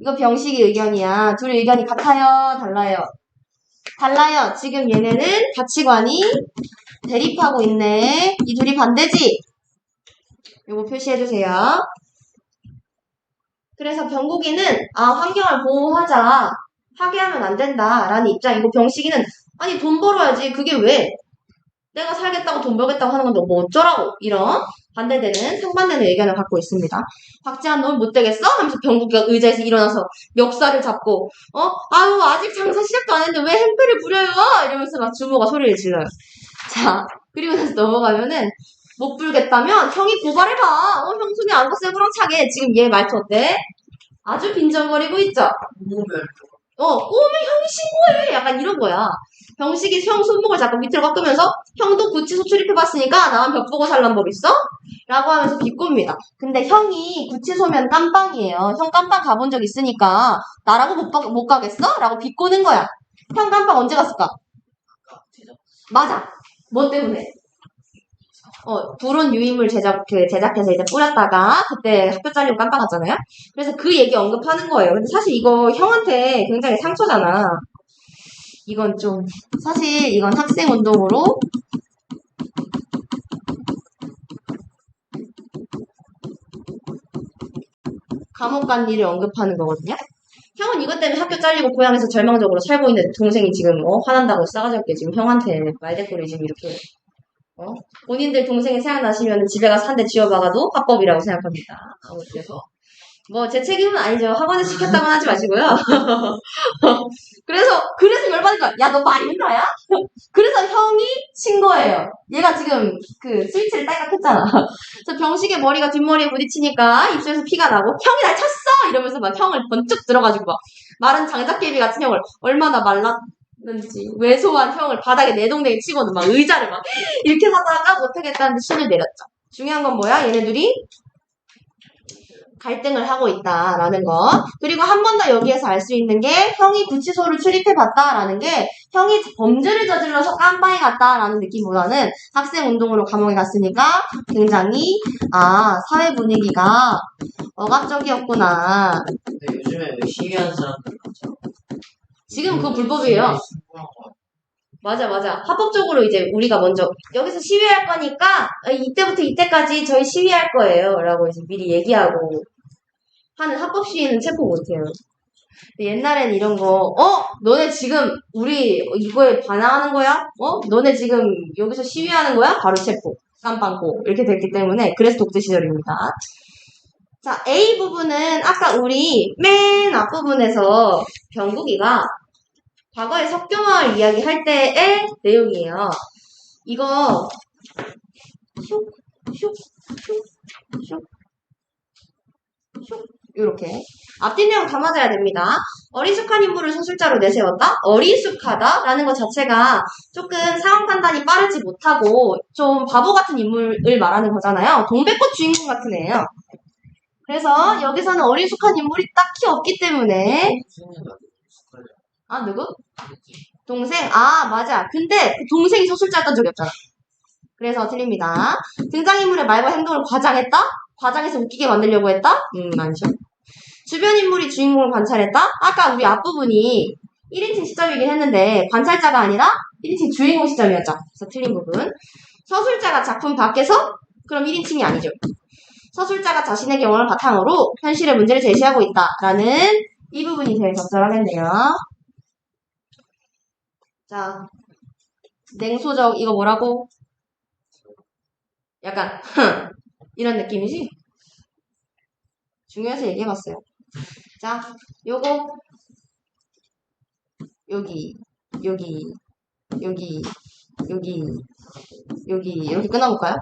이거 병식이 의견이야. 둘 의견이 같아요? 달라요? 달라요. 지금 얘네는 가치관이 대립하고 있네. 이 둘이 반대지? 요거 표시해주세요. 그래서 병국이는 환경을 보호하자. 파괴하면 안 된다. 라는 입장이고 병식이는 아니 돈 벌어야지. 그게 왜? 내가 살겠다고 돈 벌겠다고 하는 건데 뭐 어쩌라고. 이런 반대되는 상반되는 의견을 갖고 있습니다. 박지한 넌 못되겠어? 하면서 병국이가 의자에서 일어나서 멱살을 잡고 아유 아직 장사 시작도 안 했는데 왜 행패를 부려요? 이러면서 막 주모가 소리를 질러요. 자 그리고 나서 넘어가면은 못 불겠다면 형이 고발해봐. 형 손에 안고 쇠구랑 차게. 지금 얘 말투 어때? 아주 빈정거리고 있죠? 꼬우면 형이 신고해. 약간 이런 거야. 병식이 형 손목을 잡고 밑으로 꺾으면서 형도 구치소 출입해봤으니까 나만 벽 보고 살란 법 있어? 라고 하면서 비꼬입니다. 근데 형이 구치소면 깜빵이에요. 형 깜빵 가본 적 있으니까 나라고 못 가겠어? 라고 비꼬는 거야. 형 깜빵 언제 갔을까? 맞아. 뭐 때문에? 불온 유인물 제작해서 이제 뿌렸다가 그때 학교 잘리고 깜빵 갔잖아요? 그래서 그 얘기 언급하는 거예요. 근데 사실 이거 형한테 굉장히 상처잖아. 이건 좀, 사실 이건 학생 운동으로 감옥 간 일을 언급하는 거거든요? 형은 이것 때문에 학교 잘리고 고향에서 절망적으로 살고 있는 동생이 지금 화난다고 싸가지 없게 지금 형한테 말대꾸를 지금 이렇게 본인들 동생이 생각나시면 집에 가서 한 대 쥐어박아도 합법이라고 생각합니다. 그래서 제 책임은 아니죠. 학원에 시켰다고 하지 마시고요. 그래서 열받은 거야. 야, 너 말이 나야? 그래서 형이 친 거예요. 얘가 지금 그 스위치를 딸깍 했잖아. 그래서 병식의 머리가 뒷머리에 부딪히니까 입술에서 피가 나고 형이 날 쳤어! 이러면서 막 형을 번쩍 들어가지고 막 마른 장작개비 같은 형을 얼마나 말랐는지 왜소한 형을 바닥에 내동댕이 치고는 막 의자를 막 이렇게 하다가 못하겠다는데 신을 내렸죠. 중요한 건 뭐야? 얘네들이 갈등을 하고 있다라는 거. 그리고 한 번 더 여기에서 알 수 있는 게 형이 구치소를 출입해봤다라는 게 형이 범죄를 저질러서 깜빵에 갔다라는 느낌보다는 학생 운동으로 감옥에 갔으니까 굉장히 사회 분위기가 억압적이었구나. 근데 요즘에 왜 시위하는 사람들 많죠? 지금 그거 불법이에요. 맞아. 합법적으로 이제 우리가 먼저 여기서 시위할 거니까 이때부터 이때까지 저희 시위할 거예요. 라고 이제 미리 얘기하고 하는 합법 시위는 체포 못해요. 옛날엔 이런 거, 너네 지금 우리 이거에 반항하는 거야? 너네 지금 여기서 시위하는 거야? 바로 체포, 깜빵고 이렇게 됐기 때문에 그래서 독재 시절입니다. 자, A 부분은 아까 우리 맨 앞부분에서 병국이가 과거의 석교마을 이야기할 때의 내용이에요. 이거 이렇게 앞뒤 내용 다 맞아야 됩니다. 어리숙한 인물을 소술자로 내세웠다? 어리숙하다? 라는 것 자체가 조금 상황 판단이 빠르지 못하고 좀 바보 같은 인물을 말하는 거잖아요. 동백꽃 주인공 같은 애예요. 그래서 여기서는 어리숙한 인물이 딱히 없기 때문에 누구? 동생? 맞아. 근데 그 동생이 소술자였던 적이 없잖아. 그래서 틀립니다. 등장인물의 말과 행동을 과장했다? 과장해서 웃기게 만들려고 했다? 아니죠. 주변 인물이 주인공을 관찰했다? 아까 우리 앞부분이 1인칭 시점이긴 했는데 관찰자가 아니라 1인칭 주인공 시점이었죠. 그래서 틀린 부분. 서술자가 작품 밖에서? 그럼 1인칭이 아니죠. 서술자가 자신의 경험을 바탕으로 현실의 문제를 제시하고 있다라는 이 부분이 제일 적절하겠네요. 자, 냉소적 이거 뭐라고? 약간 이런 느낌이지? 중요해서 얘기해봤어요. 자, 요거 여기 끊어볼까요?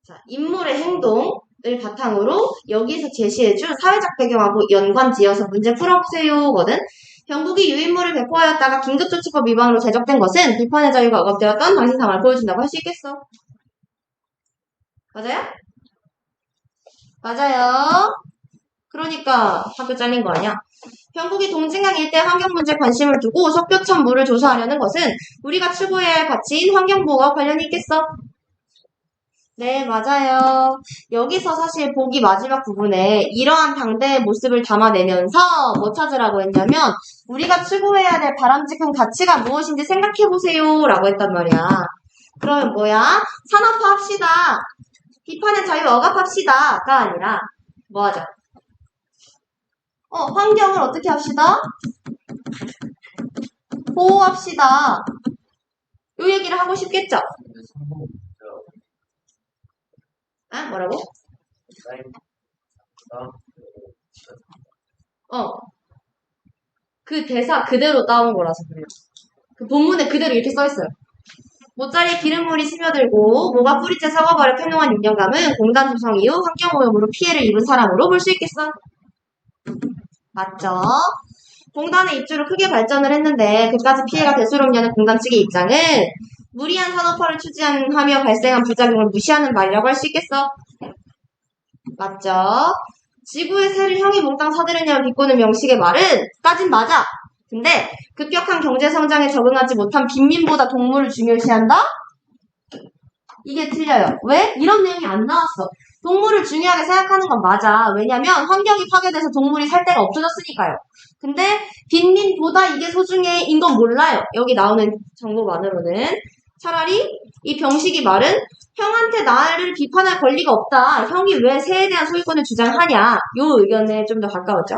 자, 인물의 행동을 바탕으로 여기서 제시해준 사회적 배경하고 연관지어서 문제 풀어보세요거든. 병국이 유인물을 배포하였다가 긴급조치법 위반으로 제적된 것은 비판의 자유가 억압되었던 당시 상황을 보여준다고 할 수 있겠어. 맞아요? 맞아요. 그러니까 학교 잘린 거 아니야? 경북이 동진강 일대 환경 문제에 관심을 두고 석교천 물을 조사하려는 것은 우리가 추구해야 할 가치인 환경보호와 관련이 있겠어? 네, 맞아요. 여기서 사실 보기 마지막 부분에 이러한 당대의 모습을 담아내면서 뭐 찾으라고 했냐면 우리가 추구해야 될 바람직한 가치가 무엇인지 생각해보세요 라고 했단 말이야. 그러면 뭐야? 산업화 합시다. 비판의 자유 억압합시다가 아니라 뭐 하자? 환경을 어떻게 합시다? 보호합시다. 요 얘기를 하고 싶겠죠? 아, 뭐라고? 그 대사 그대로 따온 거라서 그래요. 그 본문에 그대로 이렇게 써있어요. 모짜리에 기름물이 스며들고 모가 뿌리째 썩어버려 평평한 6년감은 공단 조성 이후 환경오염으로 피해를 입은 사람으로 볼 수 있겠어? 맞죠? 공단의 입주로 크게 발전을 했는데 그까지 피해가 대수롭냐는 공단 측의 입장은 무리한 산업화를 추진하며 발생한 부작용을 무시하는 말이라고 할 수 있겠어? 맞죠? 지구의 새를 형이 몽땅 사들였냐고 비꼬는 명식의 말은 까진 맞아. 근데 급격한 경제성장에 적응하지 못한 빈민보다 동물을 중요시한다? 이게 틀려요. 왜? 이런 내용이 안 나왔어. 동물을 중요하게 생각하는 건 맞아. 왜냐면 환경이 파괴돼서 동물이 살 데가 없어졌으니까요. 근데 빈민보다 이게 소중해인 건 몰라요. 여기 나오는 정보만으로는. 차라리 이 병식이 말은 형한테 나를 비판할 권리가 없다. 형이 왜 새에 대한 소유권을 주장하냐. 요 의견에 좀 더 가까웠죠.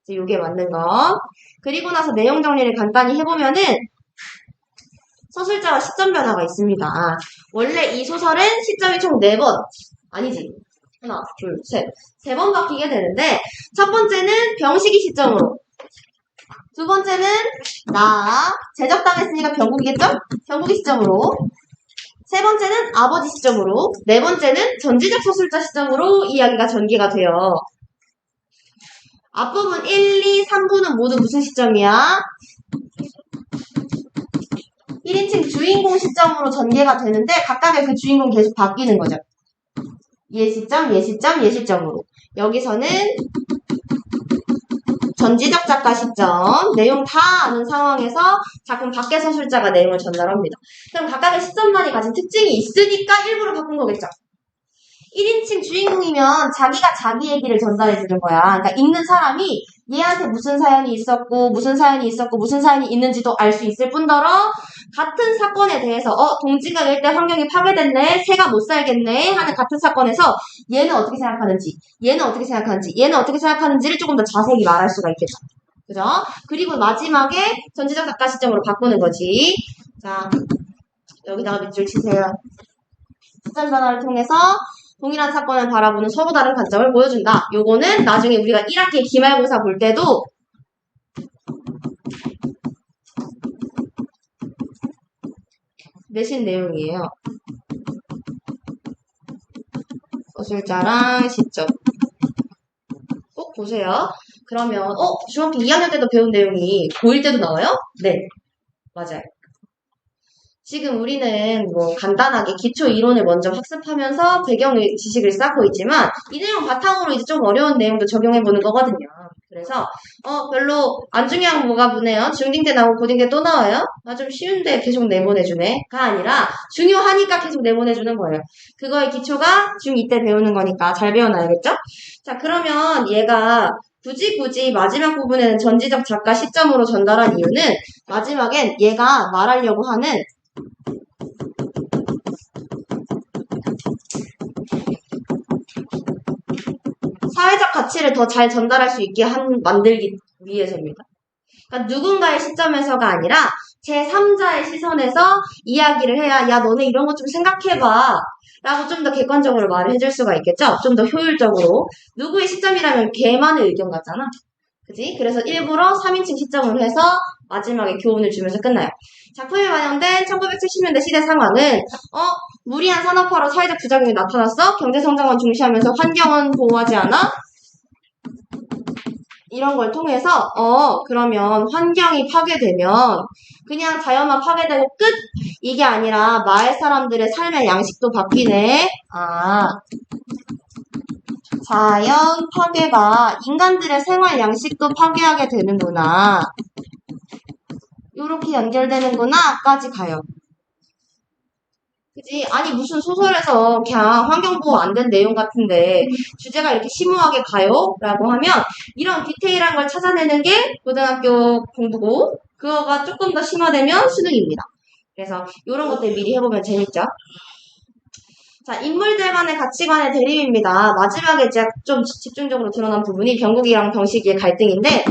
요게 맞는 거. 그리고 나서 내용 정리를 간단히 해보면은 서술자와 시점 변화가 있습니다. 원래 이 소설은 시점이 총 4번. 아니지. 하나, 둘, 셋. 3번 바뀌게 되는데 첫 번째는 병식이 시점으로. 두 번째는 나 제적당했으니까 병국이겠죠? 병국이 시점으로. 세 번째는 아버지 시점으로. 네 번째는 전지적 서술자 시점으로 이야기가 전개가 돼요. 앞부분 1, 2, 3부는 모두 무슨 시점이야? 1인칭 주인공 시점으로 전개가 되는데 각각의 그 주인공이 계속 바뀌는 거죠. 얘 시점, 얘 시점, 얘 시점으로. 여기서는 전지적 작가 시점, 내용 다 아는 상황에서 작품 밖의 서술자가 내용을 전달합니다. 그럼 각각의 시점만이 가진 특징이 있으니까 일부러 바꾼 거겠죠. 1인칭 주인공이면 자기가 자기 얘기를 전달해주는 거야. 그러니까 읽는 사람이 얘한테 무슨 사연이 있었고 무슨 사연이 있었고 무슨 사연이 있는지도 알 수 있을 뿐더러 같은 사건에 대해서 동지가 일대 환경이 파괴됐네, 새가 못 살겠네 하는 같은 사건에서 얘는 어떻게 생각하는지, 얘는 어떻게 생각하는지, 얘는 어떻게 생각하는지를 조금 더 자세히 말할 수가 있겠죠. 그죠? 그리고 마지막에 전지적 작가 시점으로 바꾸는 거지. 자, 여기다가 밑줄 치세요. 시점 변화를 통해서 동일한 사건을 바라보는 서로 다른 관점을 보여준다. 요거는 나중에 우리가 1학기 기말고사 볼 때도 내신 내용이에요. 서술자랑 시점. 꼭 보세요. 그러면 중학교 2학년 때도 배운 내용이 고1 때도 나와요? 네. 맞아요. 지금 우리는 뭐 간단하게 기초 이론을 먼저 학습하면서 배경 지식을 쌓고 있지만 이 내용 바탕으로 이제 좀 어려운 내용도 적용해보는 거거든요. 그래서 별로 안 중요한 뭐가 보네요. 중딩 때 나오고 고딩 때 또 나와요. 좀 쉬운데 계속 내보내주네.가 아니라 중요하니까 계속 내보내주는 거예요. 그거의 기초가 중2 때 배우는 거니까 잘 배워놔야겠죠? 자, 그러면 얘가 굳이 마지막 부분에는 전지적 작가 시점으로 전달한 이유는 마지막엔 얘가 말하려고 하는 사회적 가치를 더 잘 전달할 수 있게 만들기 위해서입니다. 그러니까 누군가의 시점에서가 아니라 제3자의 시선에서 이야기를 해야 야 너네 이런 거 좀 생각해봐 라고 좀 더 객관적으로 말을 해줄 수가 있겠죠? 좀 더 효율적으로. 누구의 시점이라면 걔만의 의견 같잖아. 그지? 그래서 일부러 3인칭 시점으로 해서 마지막에 교훈을 주면서 끝나요. 작품에 반영된 1970년대 시대 상황은 무리한 산업화로 사회적 부작용이 나타났어? 경제성장만 중시하면서 환경은 보호하지 않아? 이런 걸 통해서 그러면 환경이 파괴되면 그냥 자연만 파괴되고 끝? 이게 아니라 마을 사람들의 삶의 양식도 바뀌네. 자연 파괴가 인간들의 생활 양식도 파괴하게 되는구나. 요렇게 연결되는구나 까지 가요. 그지? 아니 무슨 소설에서 그냥 환경보호 안 된 내용 같은데 주제가 이렇게 심오하게 가요? 라고 하면 이런 디테일한 걸 찾아내는 게 고등학교 공부고 그거가 조금 더 심화되면 수능입니다. 그래서 이런 것들 미리 해보면 재밌죠? 자, 인물들 간의 가치관의 대립입니다. 마지막에 제가 좀 집중적으로 드러난 부분이 병국이랑 병식이의 갈등인데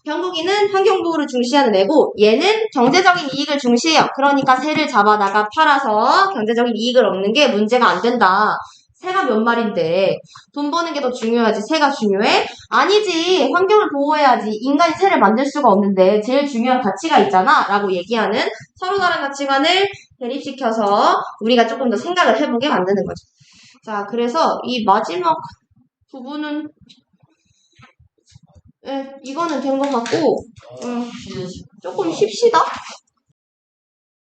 병국이는 환경보호를 중시하는 애고 얘는 경제적인 이익을 중시해요. 그러니까 새를 잡아다가 팔아서 경제적인 이익을 얻는 게 문제가 안 된다. 새가 몇 마리인데 돈 버는 게 더 중요하지 새가 중요해? 아니지. 환경을 보호해야지. 인간이 새를 만들 수가 없는데 제일 중요한 가치가 있잖아 라고 얘기하는 서로 다른 가치관을 대립시켜서 우리가 조금 더 생각을 해보게 만드는 거죠. 자, 그래서 이 마지막 부분은 이거는 된 것 같고 조금 쉽시다.